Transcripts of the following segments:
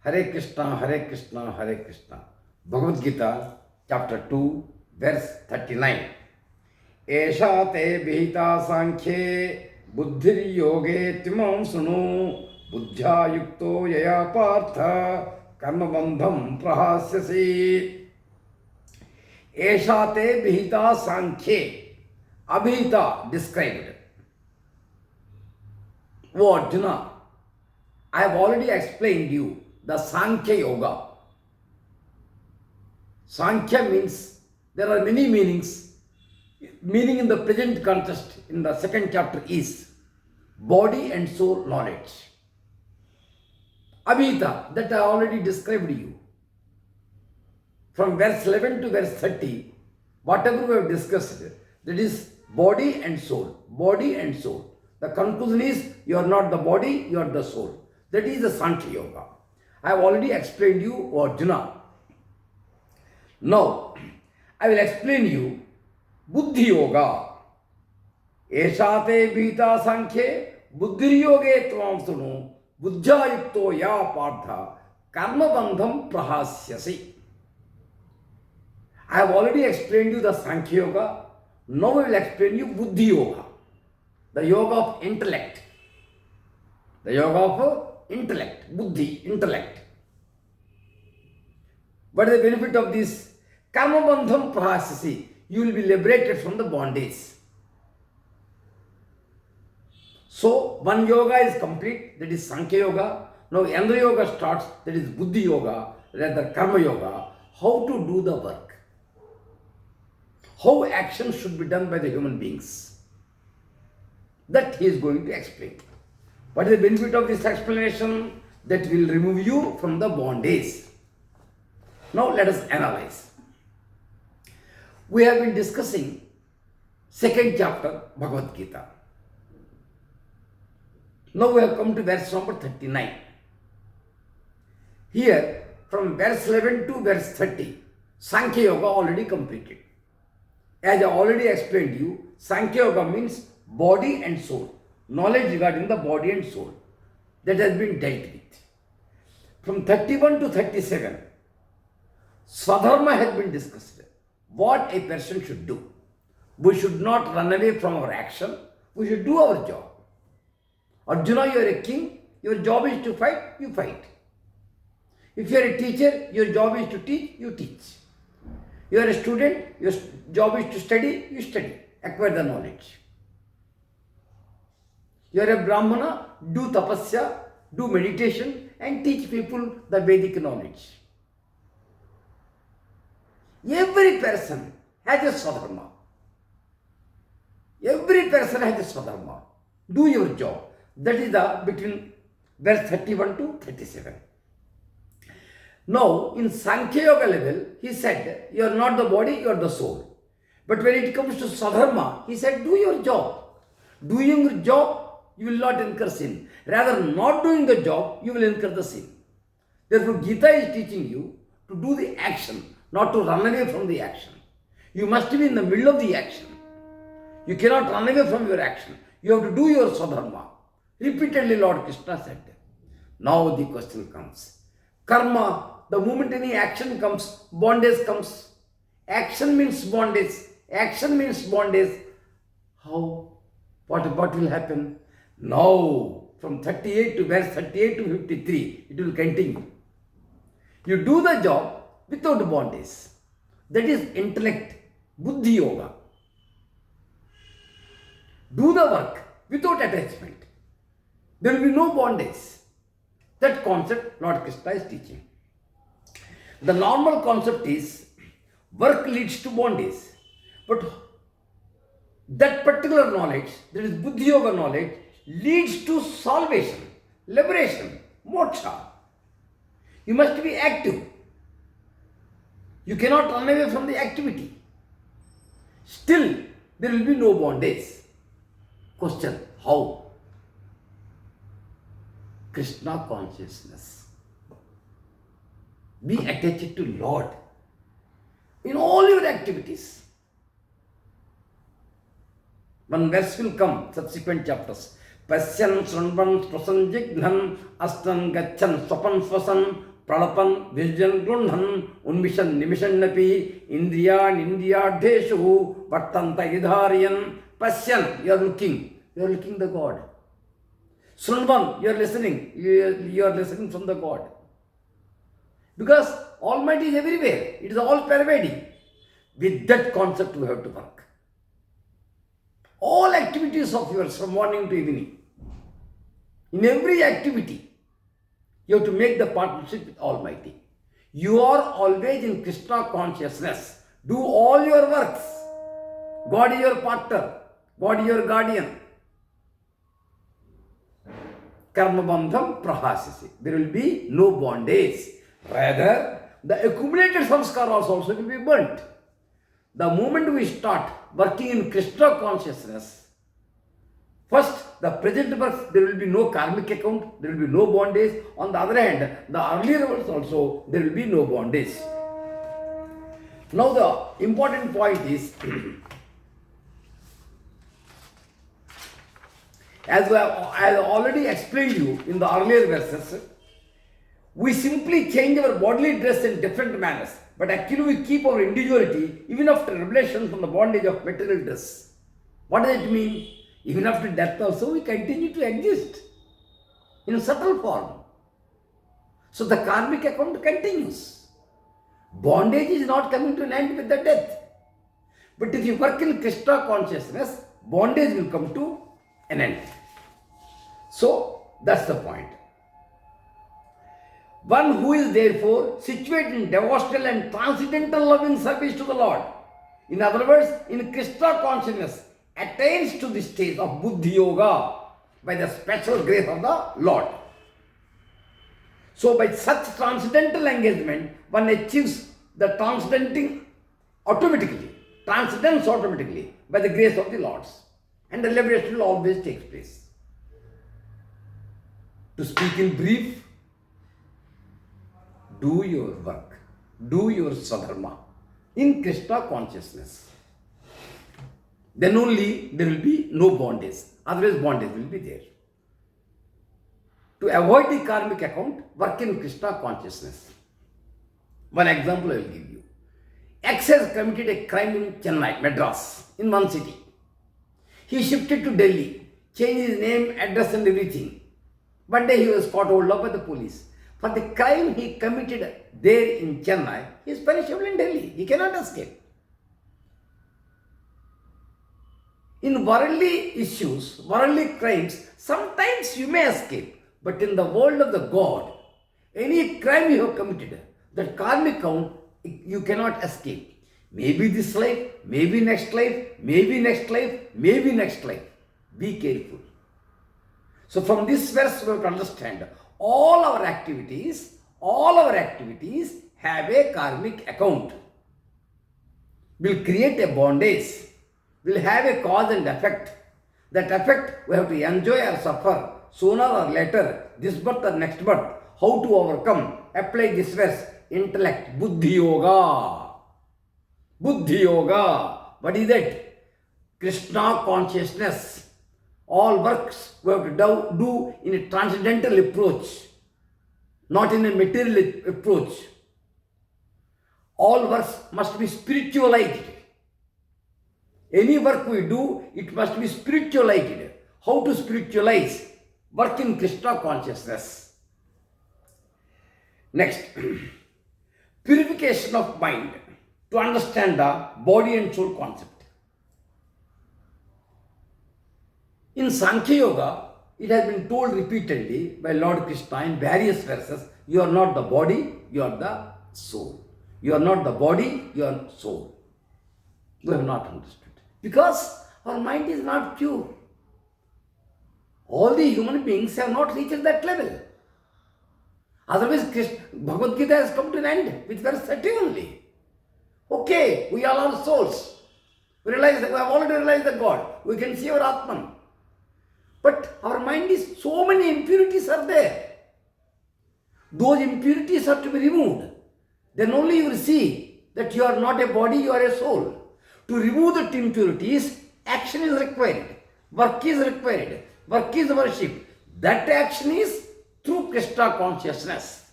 Hare Krishna, Hare Krishna, Hare Krishna. Bhagavadgita, chapter 2, verse 39. Esha te vihita sankhye buddhir yoge timam sunu buddhya yukto yaya partha karma bandham prahasyasi. Esha te vihita sankhye. Abhita described. Oh Arjuna, I have already explained you the Sankhya Yoga. Sankhya means there are many meanings. Meaning in the present context in the second chapter is body and soul knowledge. Abhita, that I already described you. From verse 11 to verse 30, whatever we have discussed, that is body and soul. Body and soul. The conclusion is you are not the body, you are the soul. That is the Sankhya Yoga. I have already explained you, Arjuna. Now, I will explain you Buddhi Yoga. Eshate Bhita Sankhye Buddhi Yoge Tvam Sunu Buddhya Yukto Ya Partha Karma Bandham Prahasyasi. I have already explained you the Sankhya Yoga. Now I will explain you Buddhi Yoga. The yoga of intellect. The yoga of intellect. Buddhi, intellect. What is the benefit of this? Karma bandham prahasyasi. You will be liberated from the bondage. So, one yoga is complete, that is Sankhya Yoga. Now, another yoga starts, that is Buddhi Yoga, rather Karma Yoga. How to do the work. How action should be done by the human beings. That he is going to explain. What is the benefit of this explanation? That will remove you from the bondage. Now let us analyze. We have been discussing second chapter Bhagavadgita. Now we have come to verse number 39. Here from verse 11 to verse 30, Sankhya Yoga already completed. As I already explained you, Sankhya Yoga means body and soul. Knowledge regarding the body and soul. That has been dealt with. From 31 to 37, Swadharma has been discussed. What a person should do. We should not run away from our action. We should do our job. Arjuna, you are a king. Your job is to fight, you fight. If you are a teacher, your job is to teach, you teach. You are a student, your job is to study, you study. Acquire the knowledge. You are a Brahmana, do tapasya, do meditation and teach people the Vedic knowledge. Every person has a Swadharma. Every person has a Swadharma. Do your job. That is the between verse 31 to 37. Now, in Sankhya Yoga level, he said, you are not the body, you are the soul. But when it comes to Swadharma, he said, do your job. Doing your job, you will not incur sin. Rather, not doing the job, you will incur the sin. Therefore, Gita is teaching you to do the action, not to run away from the action. You must be in the middle of the action. You cannot run away from your action. You have to do your Swadharma. Repeatedly, Lord Krishna said. Now the question comes. Karma, the moment any action comes, bondage comes. Action means bondage. Action means bondage. How? What will happen? Now, from 38 to verse 38 to 53, it will continue. You do the job without bondage. That is intellect, Buddhi Yoga. Do the work without attachment. There will be no bondage. That concept Lord Krishna is teaching. The normal concept is work leads to bondage. But that particular knowledge, that is Buddhi Yoga knowledge, leads to salvation, liberation, moksha. You must be active. You cannot run away from the activity. Still, there will be no bondage. Question, how? Krishna consciousness. Be attached to Lord in all your activities. One verse will come, subsequent chapters. Pasyan Sranvan Sprasan Jignan Astan Gachan Swapan Swasan Pralapan Vizjan Grundhan Unmishan Nimishan Napi Indriyan Indriya Deshu Vattanta Idhariyan. Pasyan, you are looking the God. Sranvan, you are listening, you are listening from the God. Because Almighty is everywhere, it is all pervading. With that concept we have to work. All activities of yours from morning to evening, in every activity, you have to make the partnership with Almighty. You are always in Krishna consciousness. Do all your works. God is your partner. God is your guardian. Karma bandham prahasisi. There will be no bondage. Rather, the accumulated samskaras also will be burnt. The moment we start working in Krishna consciousness, first, the present works, there will be no karmic account, there will be no bondage. On the other hand, the earlier works also, there will be no bondage. Now the important point is, as I already explained you in the earlier verses, we simply change our bodily dress in different manners, but actually we keep our individuality even after revelation from the bondage of material dress. What does it mean? Even after death also we continue to exist in a subtle form. So the karmic account continues. Bondage is not coming to an end with the death. But if you work in Krishna consciousness, bondage will come to an end. So that's the point. One who is therefore situated in devotional and transcendental loving service to the Lord, in other words, in Krishna consciousness, attains to the state of Buddhi Yoga by the special grace of the Lord. So by such transcendental engagement, one achieves the transcendence automatically by the grace of the Lord. And the liberation will always take place. To speak in brief, do your work, do your sadharma in Krishna consciousness. Then only there will be no bondage. Otherwise bondage will be there. To avoid the karmic account, work in Krishna consciousness. One example I will give you. X has committed a crime in Chennai, Madras, in one city. He shifted to Delhi, changed his name, address and everything. One day he was caught hold of by the police. For the crime he committed there in Chennai, he is punishable in Delhi. He cannot escape. In worldly issues, worldly crimes, sometimes you may escape. But in the world of the God, any crime you have committed, that karmic count, you cannot escape. Maybe this life, maybe next life, maybe next life, maybe next life. Be careful. So from this verse we have to understand all our activities have a karmic account. Will create a bondage, will have a cause and effect. That effect we have to enjoy or suffer sooner or later, this birth or next birth. How to overcome? Apply this verse. Intellect, Buddhi Yoga. Buddhi Yoga. What is that? Krishna consciousness. All works we have to do in a transcendental approach, not in a material approach. All works must be spiritualized. Any work we do, it must be spiritualized. How to spiritualize? Work in Krishna consciousness. Next, purification of mind to understand the body and soul concept. In Sankhya Yoga, it has been told repeatedly by Lord Krishna in various verses, you are not the body, you are the soul. You are not the body, you are soul. We have not understood. Because our mind is not pure. All the human beings have not reached that level. Otherwise, Bhagavadgita has come to an end with verse 30 only. Okay, we all are souls. We realize that we have already realized the God. We can see our Atman. But our mind is, so many impurities are there. Those impurities are to be removed. Then only you will see that you are not a body, you are a soul. To remove the impurities, action is required. Work is required. Work is worship. That action is through Krishna consciousness.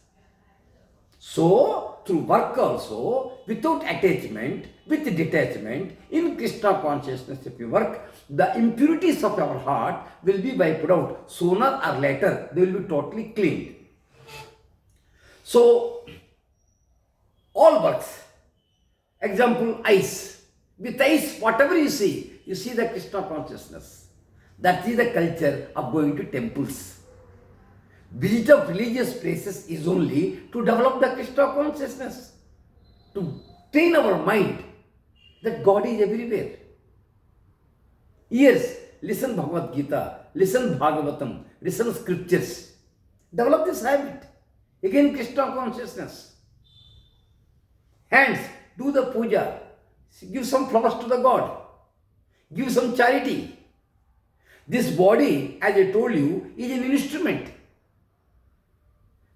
So, through work also, without attachment, with detachment, in Krishna consciousness, if you work, the impurities of our heart will be wiped out. Sooner or later, they will be totally cleaned. So, all works. Example, eyes. With eyes, whatever you see the Krishna consciousness. That is the culture of going to temples. Visit of religious places is only to develop the Krishna consciousness, to train our mind that God is everywhere. Ears, listen Bhagavadgita, listen Bhagavatam, listen scriptures. Develop this habit. Again, Krishna consciousness. Hands, do the puja. Give some flowers to the God. Give some charity. This body, as I told you, is an instrument.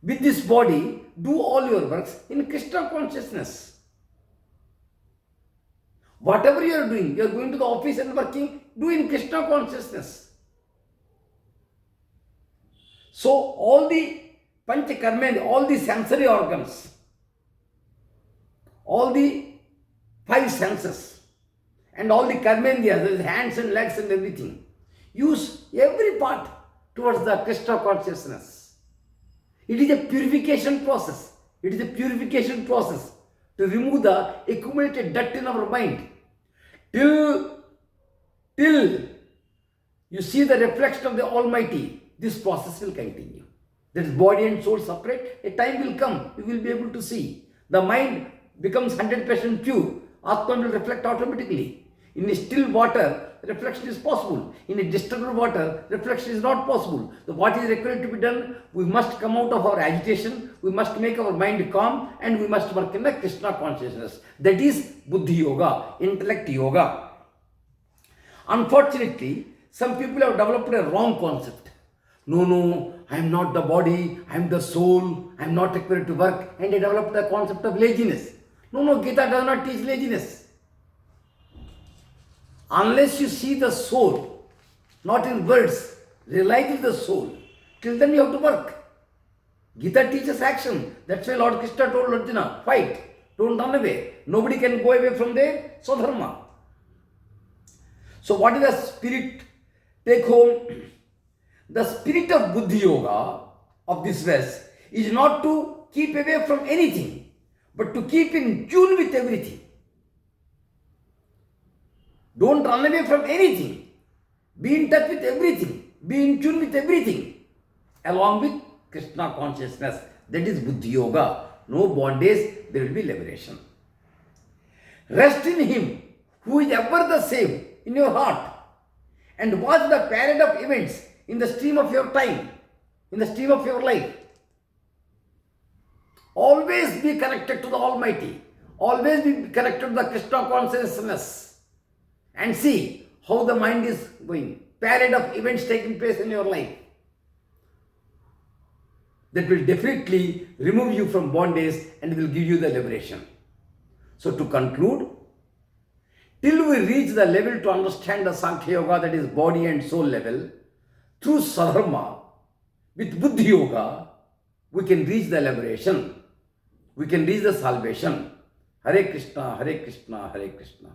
With this body, do all your works in Krishna consciousness. Whatever you are doing, you are going to the office and working, do in Krishna consciousness. So, all the pancha karma, all the sensory organs, all the 5 senses, and all the karmendriyas, hands and legs and everything, use every part towards the Krishna consciousness. It is a purification process. It is a purification process to remove the accumulated dirt in our mind. Till you see the reflection of the Almighty, this process will continue. That is body and soul separate. A time will come, you will be able to see. The mind becomes 100% pure. Atman will reflect automatically. In a still water, reflection is possible. In a disturbed water, reflection is not possible. So what is required to be done? We must come out of our agitation, we must make our mind calm, and we must work in the Krishna consciousness. That is Buddhi Yoga, intellect yoga. Unfortunately, some people have developed a wrong concept. No, I am not the body, I am the soul, I am not required to work, and they developed the concept of laziness. No, Gita does not teach laziness. Unless you see the soul, not in words, realize the soul, till then you have to work. Gita teaches action. That's why Lord Krishna told Arjuna, fight, don't run away. Nobody can go away from there, Swadharma. So what is the spirit? Take home. The spirit of Buddhi Yoga of this verse is not to keep away from anything, but to keep in tune with everything. Don't run away from anything. Be in touch with everything. Be in tune with everything. Along with Krishna consciousness. That is Buddhi Yoga. No bondage, there will be liberation. Rest in Him, who is ever the same in your heart. And watch the parade of events in the stream of your time, in the stream of your life. Always be connected to the Almighty. Always be connected to the Krishna consciousness. And see how the mind is going. Parade of events taking place in your life. That will definitely remove you from bondage and will give you the liberation. So to conclude, till we reach the level to understand the Sankhya Yoga, that is body and soul level, through Sadharma, with Buddhi Yoga, we can reach the liberation. We can reach the salvation. Hare Krishna, Hare Krishna, Hare Krishna.